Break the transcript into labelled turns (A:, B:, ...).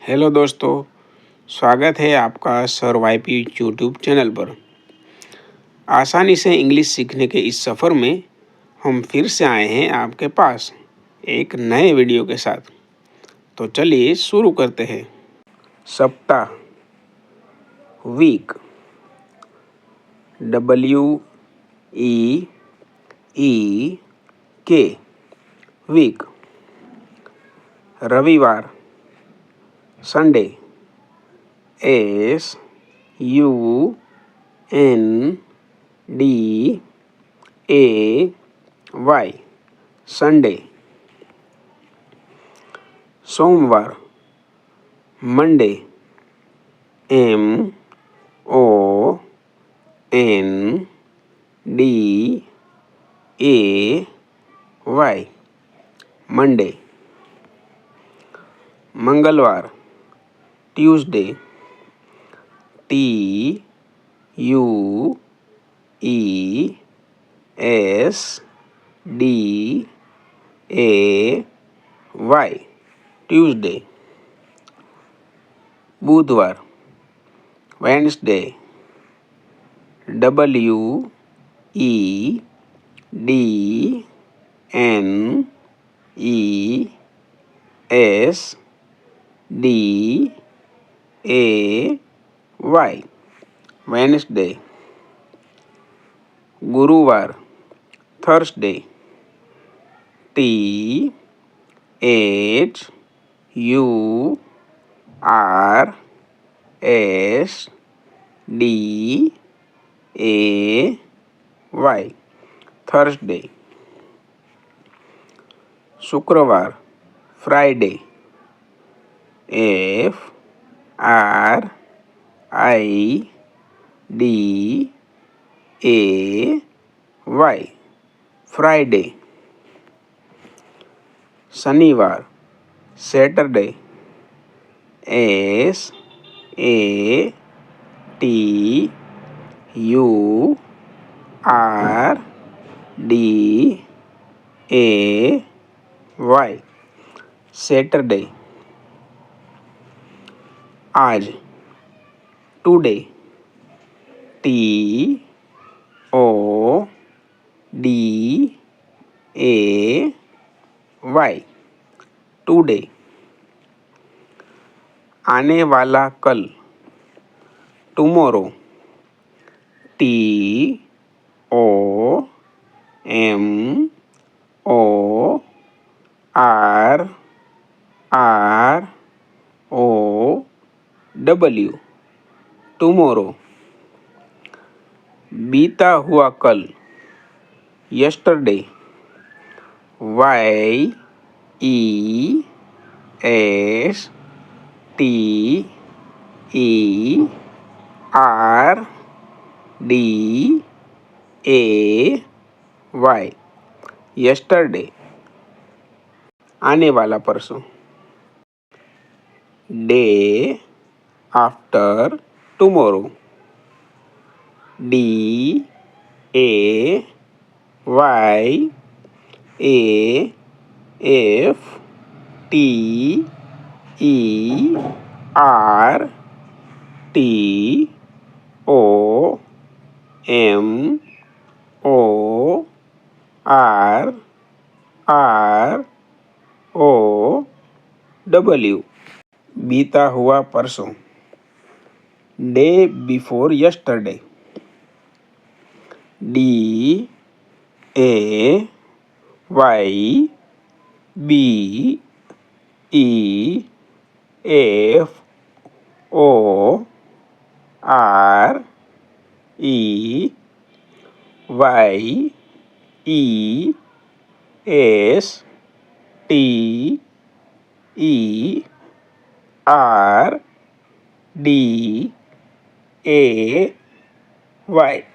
A: Hello दोस्तों, स्वागत है आपका सर वाईपी यूट्यूब चैनल पर। आसानी से इंग्लिश सीखने के इस सफ़र में हम फिर से आए हैं आपके पास एक नए वीडियो के साथ। तो चलिए शुरू करते हैं। सप्ताह, वीक, WEEK, वीक। रविवार, संडे, SUNDAY, संडे। सोमवार, मंडे, MONDAY, मंडे। मंगलवार, ट्यूसडे, TUESDAY, ट्यूसडे। बुधवार, वेडनेसडे, WEDNESDAY, वेडनेसडे। गुरुवार, थर्सडे, THURSDAY, थर्सडे। शुक्रवार, फ्राइडे, FRIDAY, फ्राइडे। शनिवार, सैटरडे, SATURDAY, सैटरडे। आज, टुडे, TODAY, टुडे। आने वाला कल, टुमोरो, TOMORROW, टुमोरो। बीता हुआ कल, यस्टरडे, YESTERDAY, यस्टरडे। आने वाला परसों, डे आफ्टर टुमोरो, DAFTERTOMORROW, बीता हुआ परसों। Day before yesterday, DEFORESTERDAY,